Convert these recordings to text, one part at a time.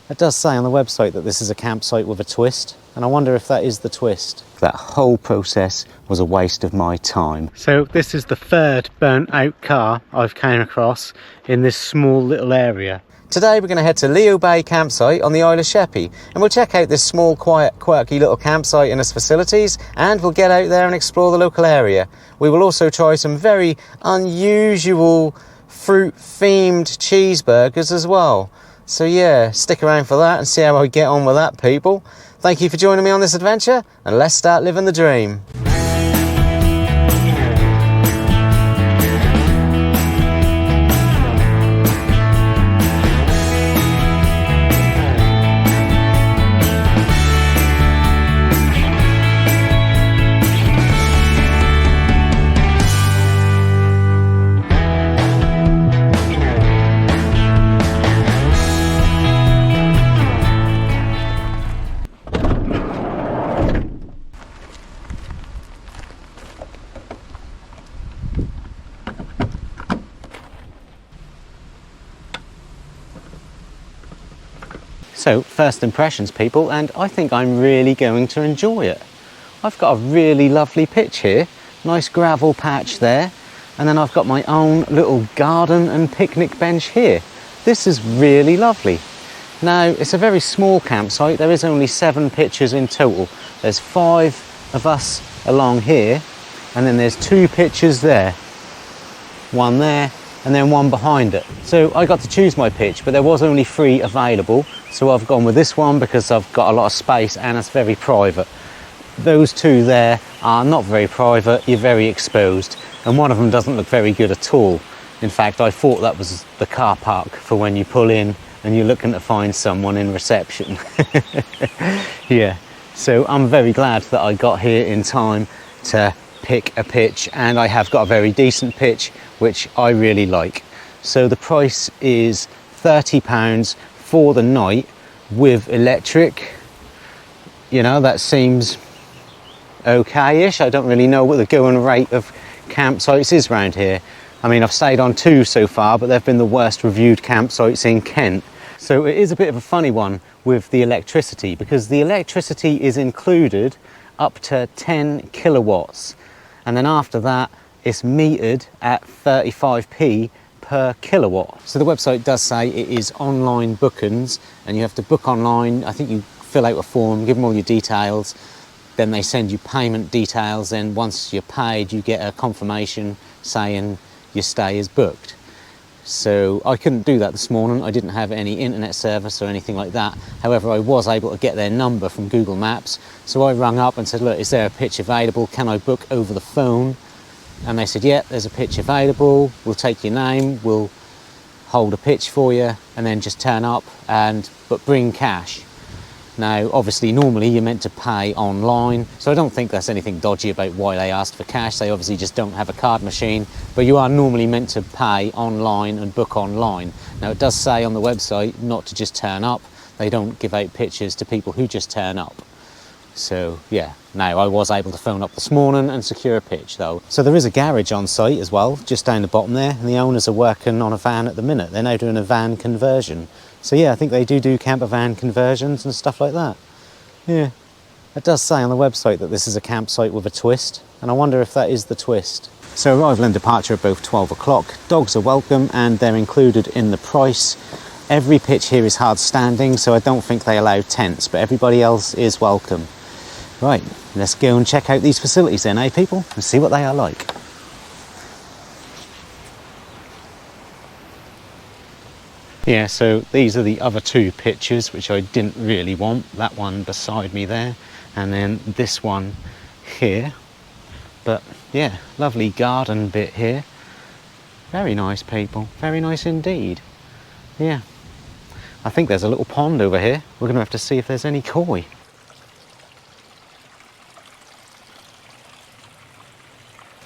It does say on the website that this is a campsite with a twist, and I wonder if that is the twist. That whole process was a waste of my time. So this is the third burnt out car I've came across in this small little area. Today we're going to head to Leobay campsite on the Isle of Sheppy, and we'll check out this small, quiet, quirky little campsite and its facilities, and we'll get out there and explore the local area. We will also try some very unusual fruit-themed cheeseburgers as well. So yeah, stick around for that and see how I get on with that, people. Thank you for joining me on this adventure, and let's start living the dream. So, first impressions, people, and I think I'm really going to enjoy it. I've got a really lovely pitch here, nice gravel patch there, and then I've got my own little garden and picnic bench here. This is really lovely. Now, it's a very small campsite. There is only 7 pitches in total. There's 5 of us along here, and then there's 2 pitches there. One there, and then one behind it. So I got to choose my pitch, but there was only 3 available. So I've gone with this one because I've got a lot of space and it's very private. Those 2 there are not very private, you're very exposed. And one of them doesn't look very good at all. In fact, I thought that was the car park for when you pull in and you're looking to find someone in reception. Yeah, so I'm very glad that I got here in time to pick a pitch, and I have got a very decent pitch which I really like. So the price is £30 for the night with electric. You know, that seems okay-ish. I don't really know what the going rate of campsites is around here. I mean, I've stayed on 2 so far, but they've been the worst reviewed campsites in Kent. So it is a bit of a funny one with the electricity, because the electricity is included up to 10 kilowatts. And then after that, it's metered at 35p per kilowatt. So the website does say it is online bookings, and you have to book online. I think you fill out a form, give them all your details, then they send you payment details, and once you're paid, you get a confirmation saying your stay is booked. So I couldn't do that this morning. I didn't have any internet service or anything like that. However, I was able to get their number from Google Maps. So I rang up and said, look, is there a pitch available? Can I book over the phone? And they said, yeah, there's a pitch available. We'll take your name, we'll hold a pitch for you, and then just turn up, but bring cash. Now, obviously, normally you're meant to pay online, so I don't think there's anything dodgy about why they asked for cash. They obviously just don't have a card machine, but you are normally meant to pay online and book online. Now, it does say on the website not to just turn up. They don't give out pitches to people who just turn up. So, yeah, now I was able to phone up this morning and secure a pitch, though. So there is a garage on site as well, just down the bottom there, and the owners are working on a van at the minute. They're now doing a van conversion. So yeah, I think they do camper van conversions and stuff like that. Yeah, it does say on the website that this is a campsite with a twist, and I wonder if that is the twist. So arrival and departure are both 12 o'clock. Dogs are welcome and they're included in the price. Every pitch here is hard standing, so I don't think they allow tents, but everybody else is welcome. Right, let's go and check out these facilities then, eh people, and see what they are like. Yeah, so these are the other 2 pitches which I didn't really want. That one beside me there, and then this one here. But yeah, lovely garden bit here. Very nice, people, very nice indeed. Yeah, I think there's a little pond over here. We're going to have to see if there's any koi.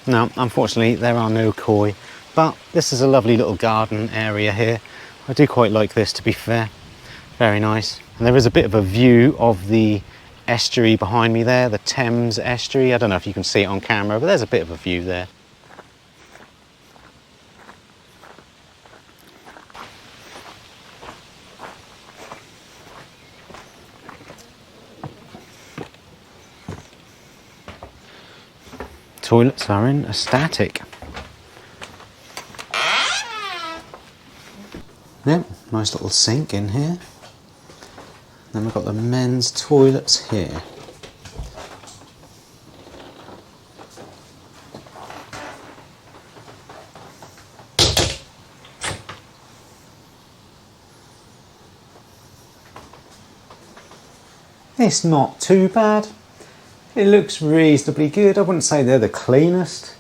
No, unfortunately there are no koi, but this is a lovely little garden area here. I do quite like this, to be fair. Very nice. And there is a bit of a view of the estuary behind me there, the Thames estuary. I don't know if you can see it on camera, but there's a bit of a view there. toilets are in a static. Yep, nice little sink in here. Then we've got the men's toilets here. It's not too bad. It looks reasonably good. I wouldn't say they're the cleanest,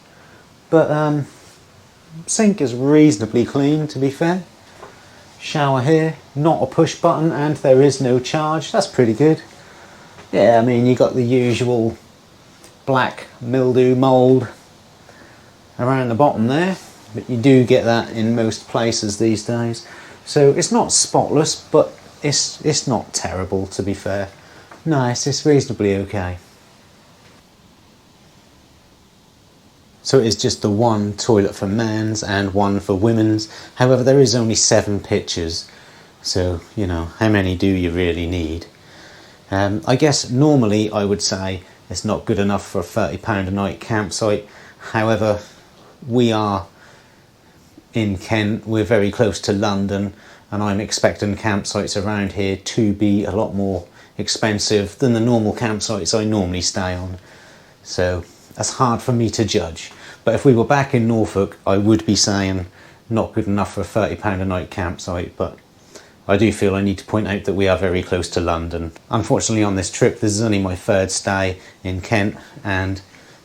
but sink is reasonably clean, to be fair. Shower here, not a push button, and there is no charge. That's pretty good. Yeah, I mean, you got the usual black mildew mould around the bottom there, but you do get that in most places these days. So it's not spotless, but it's not terrible, to be fair. Nice, it's reasonably okay. So it is just the one toilet for men's and one for women's. However, there is only 7 pitches. So, you know, how many do you really need? I guess normally I would say it's not good enough for a £30 a night campsite. However, we are in Kent, we're very close to London, and I'm expecting campsites around here to be a lot more expensive than the normal campsites I normally stay on. So that's hard for me to judge. But if we were back in Norfolk, I would be saying not good enough for a £30 a night campsite, but I do feel I need to point out that we are very close to London. Unfortunately on this trip, this is only my 3rd stay in Kent, and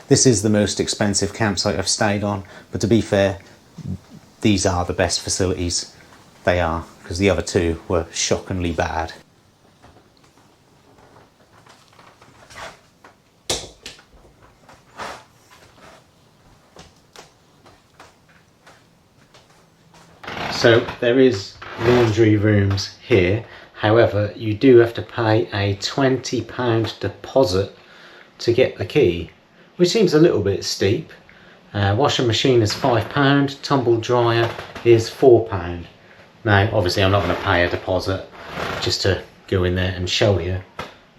this is the most expensive campsite I've stayed on. But to be fair, these are the best facilities. They are, because the other 2 were shockingly bad. So there is laundry rooms here. However, you do have to pay a £20 deposit to get the key, which seems a little bit steep. Washing machine is £5, tumble dryer is £4. Now, obviously I'm not going to pay a deposit just to go in there and show you,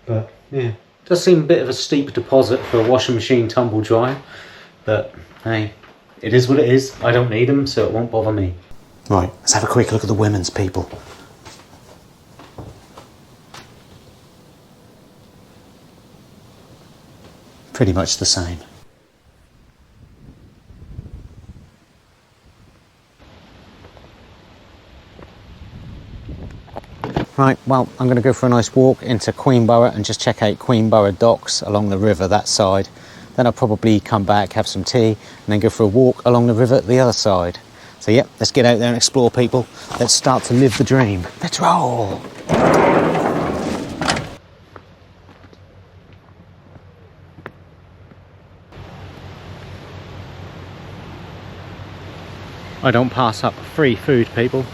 but yeah, it does seem a bit of a steep deposit for a washing machine, tumble dryer, but hey, it is what it is. I don't need them, so it won't bother me. Right, let's have a quick look at the women's, people. Pretty much the same. Right, well, I'm going to go for a nice walk into Queenborough and just check out Queenborough docks along the river that side. Then I'll probably come back, have some tea, and then go for a walk along the river the other side. So yep, let's get out there and explore, people. Let's start to live the dream. Let's roll! I don't pass up free food, people.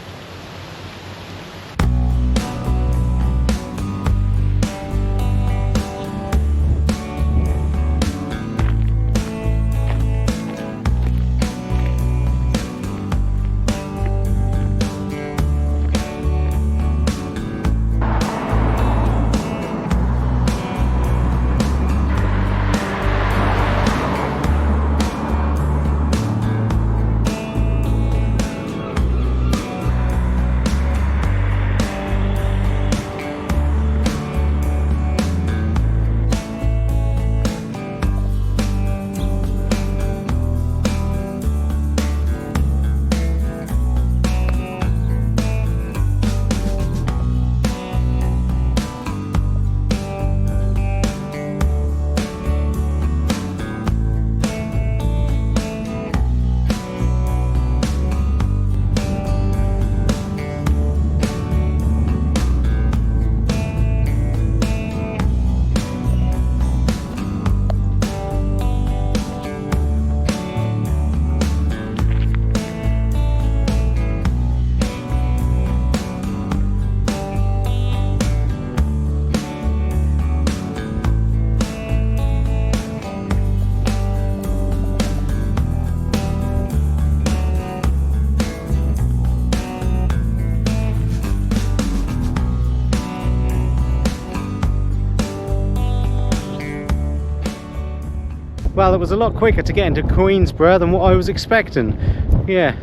Well, it was a lot quicker to get into Queenborough than what I was expecting. Yeah,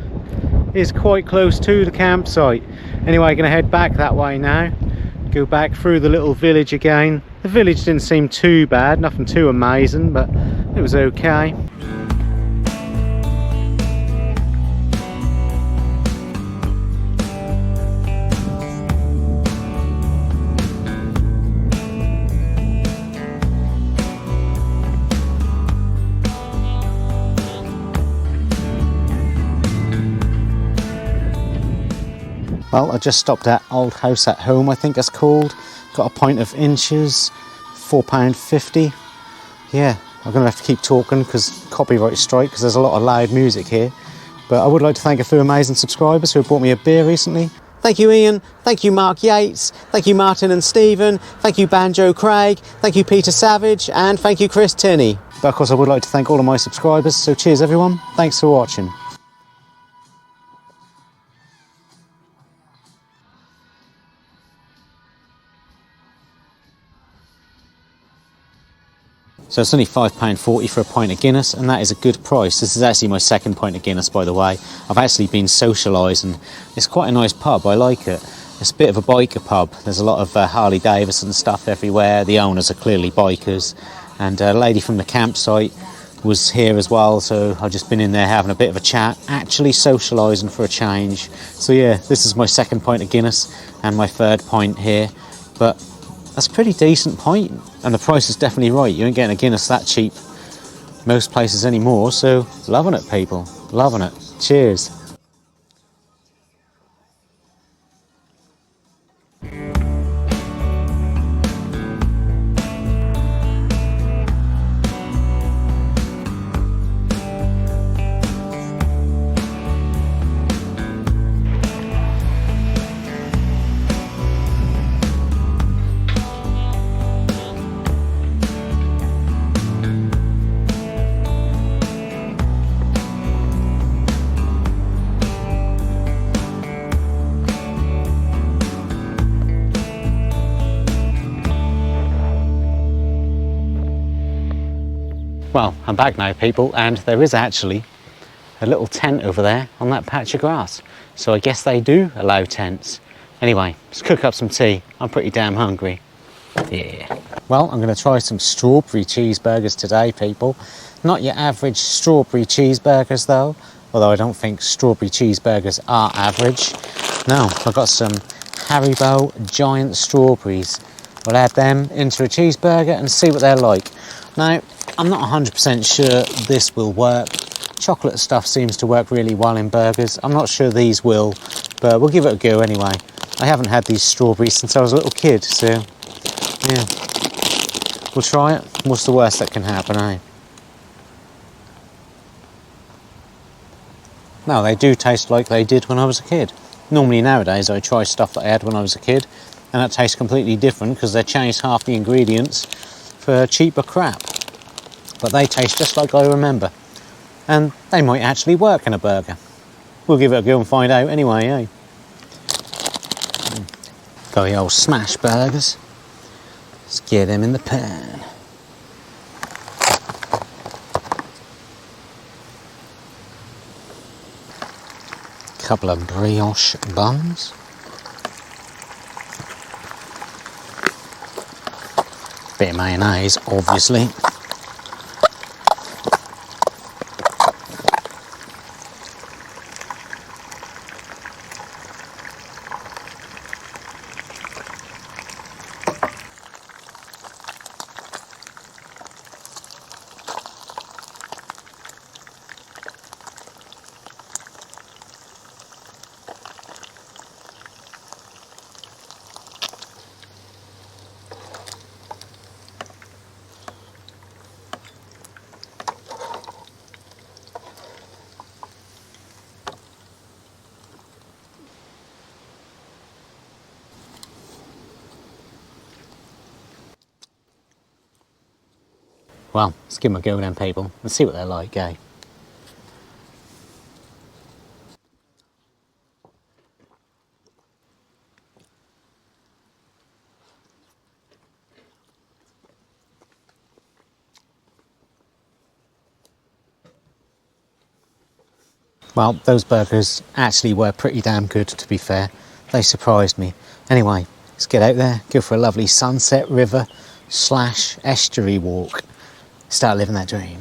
it's quite close to the campsite. Anyway, I'm going to head back that way now. Go back through the little village again. The village didn't seem too bad, nothing too amazing, but it was okay. Well, I just stopped at Old House at Home, I think it's called. Got a pint of inches, £4.50. Yeah, I'm going to have to keep talking because copyright strike, because there's a lot of loud music here. But I would like to thank a few amazing subscribers who have bought me a beer recently. Thank you, Ian. Thank you, Mark Yates. Thank you, Martin and Stephen. Thank you, Banjo Craig. Thank you, Peter Savage. And thank you, Chris Tinney. But of course, I would like to thank all of my subscribers. So cheers, everyone. Thanks for watching. So it's only £5.40 for a pint of Guinness, and that is a good price. This is actually my second pint of Guinness, by the way. I've actually been socialising. It's quite a nice pub, I like it. It's a bit of a biker pub. There's a lot of Harley Davidson stuff everywhere. The owners are clearly bikers. And a lady from the campsite was here as well, so I've just been in there having a bit of a chat, actually socialising for a change. So yeah, this is my second pint of Guinness and my third pint here. But that's a pretty decent pint, and the price is definitely right. You ain't getting a Guinness that cheap most places anymore, so loving it, people. Loving it. Cheers. Well, I'm back now, people, and there is actually a little tent over there on that patch of grass. So I guess they do allow tents. Anyway, let's cook up some tea. I'm pretty damn hungry. Yeah. Well, I'm going to try some strawberry cheeseburgers today, people. Not your average strawberry cheeseburgers, though. Although I don't think strawberry cheeseburgers are average. No, I've got some Haribo giant strawberries. We'll add them into a cheeseburger and see what they're like. Now, I'm not 100% sure this will work. Chocolate stuff seems to work really well in burgers. I'm not sure these will, but we'll give it a go anyway. I haven't had these strawberries since I was a little kid, so yeah. We'll try it. What's the worst that can happen, eh? No, they do taste like they did when I was a kid. Normally nowadays I try stuff that I had when I was a kid, and that tastes completely different because they changed half the ingredients for cheaper crap. But they taste just like I remember. And they might actually work in a burger. We'll give it a go and find out anyway, eh? Got the old smash burgers. Let's get them in the pan. Couple of brioche buns. Bit of mayonnaise, obviously. Well, let's give them a go then, people, and see what they're like, eh? Well, those burgers actually were pretty damn good, to be fair. They surprised me. Anyway, let's get out there, go for a lovely sunset river / estuary walk. Start living that dream.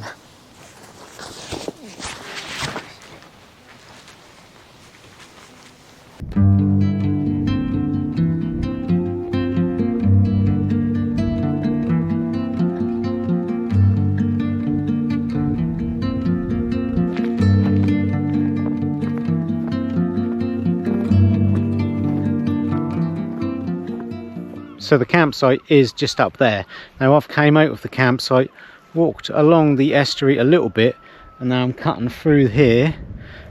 So the campsite is just up there. Now I've came out of the campsite, walked along the estuary a little bit, and now I'm cutting through here.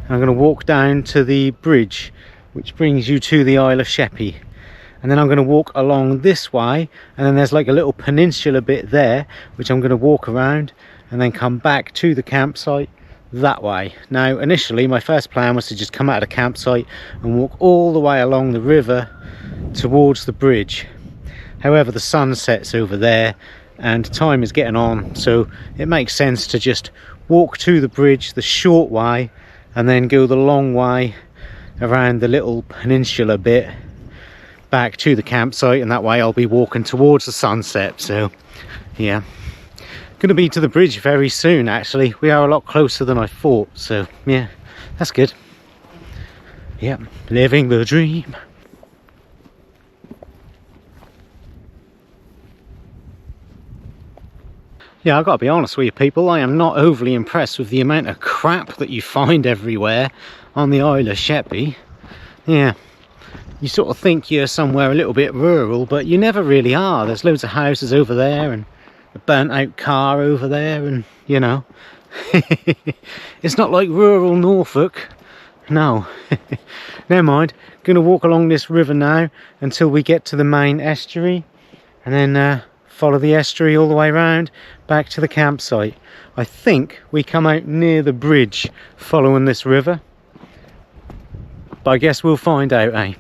I'm going to walk down to the bridge which brings you to the Isle of Sheppy, and then I'm going to walk along this way, and then there's like a little peninsula bit there which I'm going to walk around and then come back to the campsite that way. Now initially my first plan was to just come out of the campsite and walk all the way along the river towards the bridge. However, the sun sets over there and time is getting on, so it makes sense to just walk to the bridge the short way and then go the long way around the little peninsula bit back to the campsite, and that way I'll be walking towards the sunset. So yeah, going to be to the bridge very soon. Actually, we are a lot closer than I thought, so yeah, that's good. Yep, living the dream. Yeah, I've got to be honest with you people, I am not overly impressed with the amount of crap that you find everywhere on the Isle of Sheppy. Yeah, you sort of think you're somewhere a little bit rural, but you never really are. There's loads of houses over there and a burnt out car over there, and you know, it's not like rural Norfolk. No. Never mind, going to walk along this river now until we get to the main estuary, and then follow the estuary all the way around back to the campsite. I think we come out near the bridge following this river, but I guess we'll find out, eh?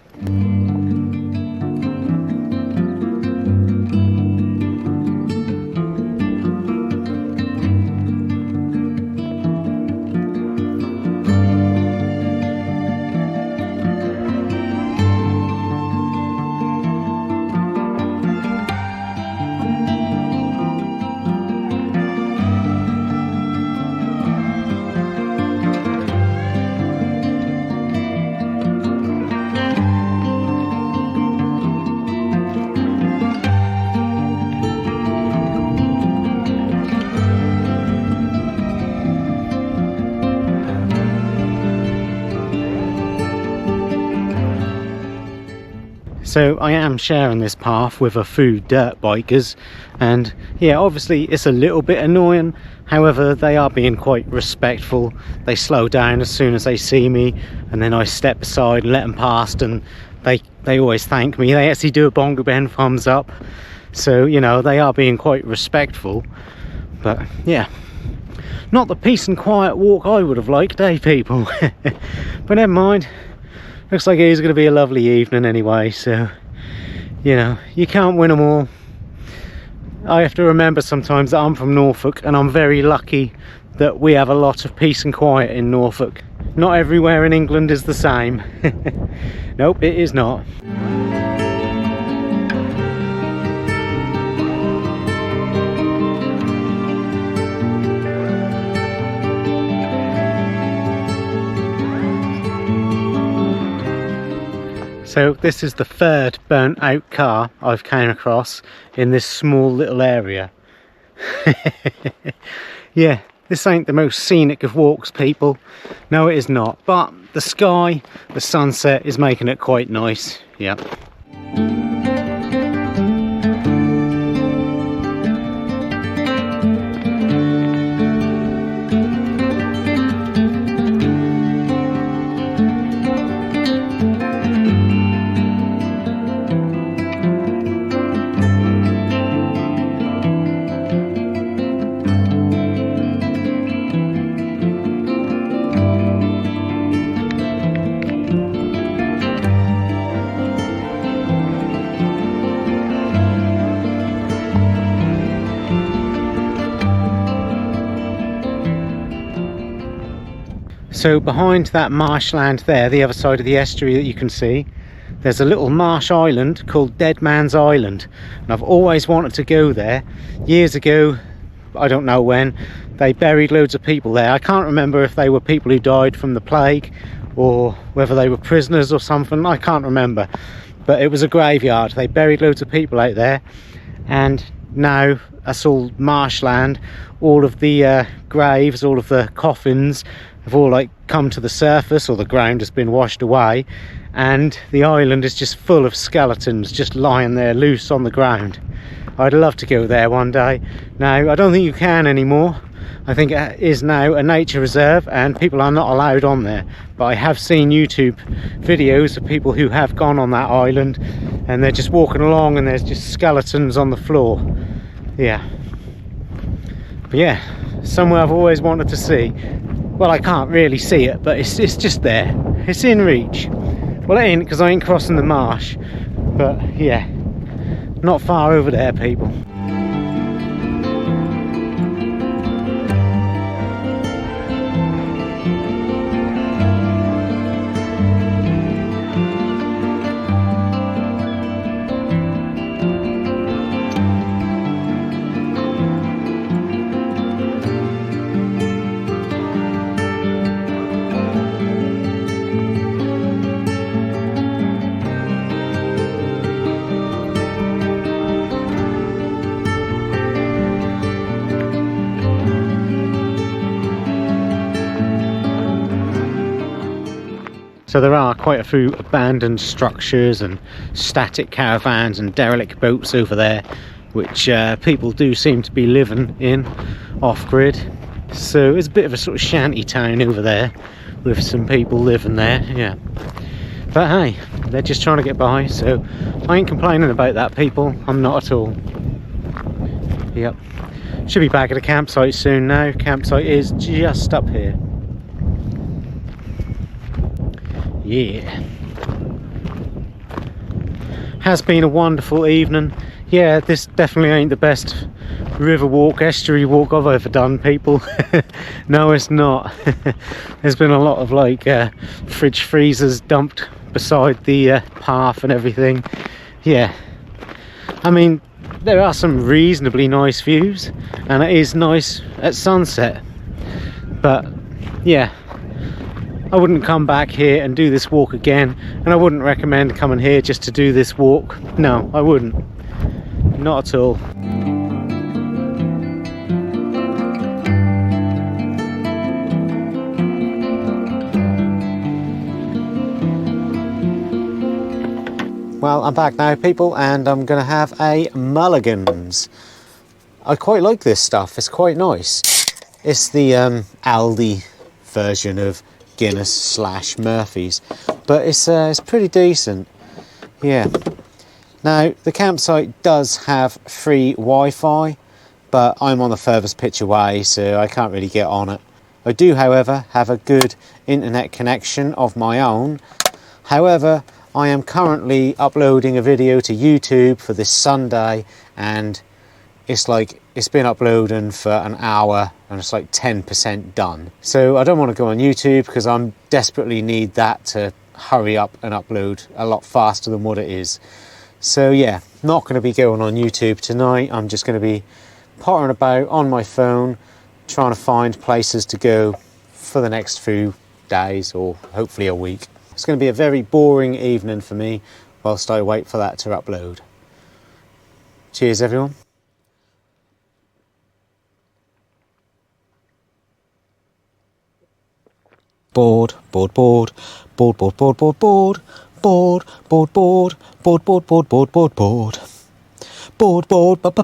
So I am sharing this path with a few dirt bikers, and yeah, obviously it's a little bit annoying. However, they are being quite respectful. They slow down as soon as they see me, and then I step aside and let them past, and they always thank me. They actually do a bongo bend thumbs up, so you know, they are being quite respectful. But yeah, not the peace and quiet walk I would have liked, eh people? But never mind. Looks like it is going to be a lovely evening anyway, so you know, you can't win them all. I have to remember sometimes that I'm from Norfolk, and I'm very lucky that we have a lot of peace and quiet in Norfolk. Not everywhere in England is the same. Nope, it is not. So this is the third burnt out car I've came across in this small little area. Yeah, this ain't the most scenic of walks, people. No, it is not. But the sky, the sunset is making it quite nice. Yeah. So behind that marshland there, the other side of the estuary that you can see, there's a little marsh island called Dead Man's Island, and I've always wanted to go there. Years ago, I don't know when, they buried loads of people there. I can't remember if they were people who died from the plague or whether they were prisoners or something. I can't remember, but it was a graveyard. They buried loads of people out there, and now that's all marshland. All of the graves, all of the coffins have all like come to the surface, or the ground has been washed away, and the island is just full of skeletons just lying there loose on the ground. I'd love to go there one day. Now, I don't think you can anymore. I think it is now a nature reserve and people are not allowed on there. But I have seen YouTube videos of people who have gone on that island, and they're just walking along and there's just skeletons on the floor. Yeah. But yeah, somewhere I've always wanted to see. Well, I can't really see it, but it's just there. It's in reach. Well, it ain't, because I ain't crossing the marsh. But yeah, not far over there, people. So there are quite a few abandoned structures and static caravans and derelict boats over there, which people do seem to be living in off-grid. So it's a bit of a sort of shanty town over there with some people living there, yeah. But hey, they're just trying to get by, so I ain't complaining about that, people. I'm not at all. Yep. Should be back at the campsite soon now. Campsite is just up here. Yeah, has been a wonderful evening. Yeah, this definitely ain't the best river walk, estuary walk I've ever done, people. No, it's not. There's been a lot of like fridge freezers dumped beside the path and everything. Yeah, I mean, there are some reasonably nice views, and it is nice at sunset, but yeah, I wouldn't come back here and do this walk again, and I wouldn't recommend coming here just to do this walk. No, I wouldn't. Not at all. Well, I'm back now, people, and I'm going to have a Mulligan's. I quite like this stuff. It's quite nice. It's the Aldi version of Guinness / Murphy's, but it's pretty decent. Yeah. Now the campsite does have free Wi-Fi, but I'm on the furthest pitch away, so I can't really get on it. I do, however, have a good internet connection of my own. However, I am currently uploading a video to YouTube for this Sunday, and it's been uploading for an hour and it's like 10% done. So I don't want to go on YouTube because I desperately need that to hurry up and upload a lot faster than what it is. So yeah, not going to be going on YouTube tonight. I'm just going to be pottering about on my phone, trying to find places to go for the next few days, or hopefully a week. It's going to be a very boring evening for me whilst I wait for that to upload. Cheers, everyone. Board, board, board, board, board, board, board, board, board, board, board, board, board, board, board, board, board. Board, board, board,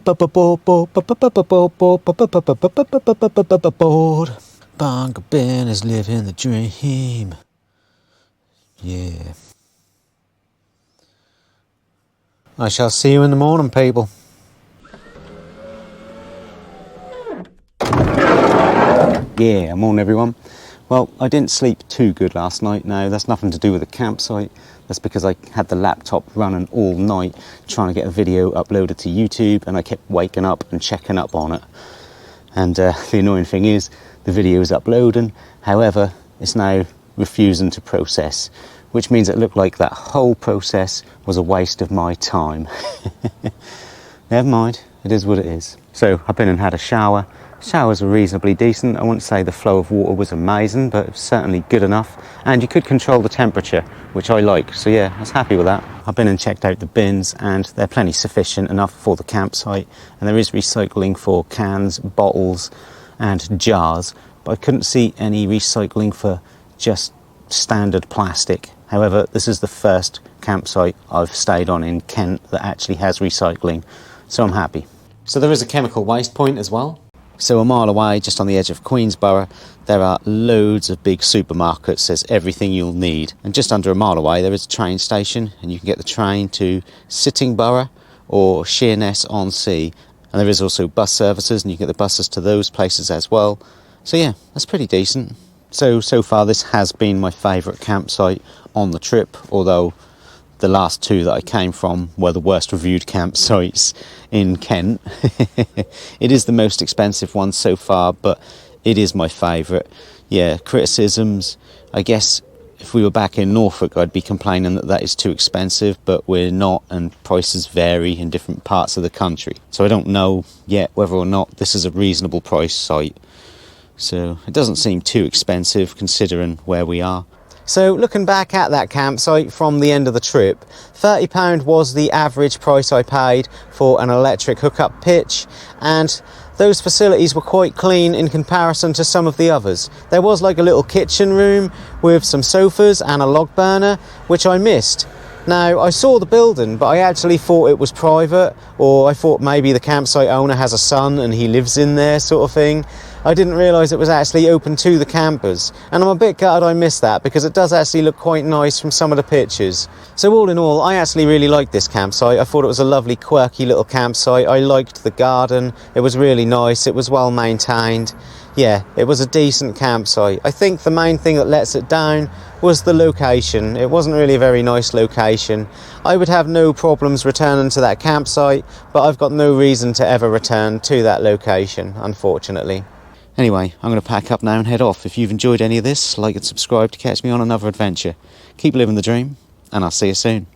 board. Bunker Ben is living the dream. Yeah. I shall see you in the morning, people. Yeah, morning, everyone. Well, I didn't sleep too good last night. Now, that's nothing to do with the campsite. That's because I had the laptop running all night trying to get a video uploaded to YouTube, and I kept waking up and checking up on it. And the annoying thing is, the video is uploading. However, it's now refusing to process, which means it looked like that whole process was a waste of my time. Never mind, it is what it is. So I've been and had a shower. Showers were reasonably decent. I wouldn't say the flow of water was amazing, but it was certainly good enough. And you could control the temperature, which I like. So yeah, I was happy with that. I've been and checked out the bins, and they're plenty sufficient enough for the campsite. And there is recycling for cans, bottles and jars, but I couldn't see any recycling for just standard plastic. However, this is the first campsite I've stayed on in Kent that actually has recycling, so I'm happy. So there is a chemical waste point as well. So a mile away, just on the edge of Queenborough, there are loads of big supermarkets. There's everything you'll need. And just under a mile away, there is a train station, and you can get the train to Sittingborough or Sheerness-on-Sea. And there is also bus services, and you can get the buses to those places as well. So yeah, that's pretty decent. So far this has been my favourite campsite on the trip, although the last two that I came from were the worst reviewed campsites in Kent. It is the most expensive one so far, but it is my favourite. Yeah, criticisms. I guess if we were back in Norfolk, I'd be complaining that that is too expensive, but we're not, and prices vary in different parts of the country. So I don't know yet whether or not this is a reasonable price site. So it doesn't seem too expensive considering where we are. So looking back at that campsite from the end of the trip, £30 was the average price I paid for an electric hookup pitch, and those facilities were quite clean in comparison to some of the others. There was like a little kitchen room with some sofas and a log burner, which I missed. Now, I saw the building, but I actually thought it was private, or I thought maybe the campsite owner has a son and he lives in there, sort of thing. I didn't realise it was actually open to the campers, and I'm a bit gutted I missed that, because it does actually look quite nice from some of the pictures. So all in all, I actually really liked this campsite. I thought it was a lovely, quirky little campsite. I liked the garden. It was really nice. It was well maintained. Yeah, it was a decent campsite. I think the main thing that lets it down was the location. It wasn't really a very nice location. I would have no problems returning to that campsite, but I've got no reason to ever return to that location, unfortunately. Anyway, I'm going to pack up now and head off. If you've enjoyed any of this, like and subscribe to catch me on another adventure. Keep living the dream, and I'll see you soon.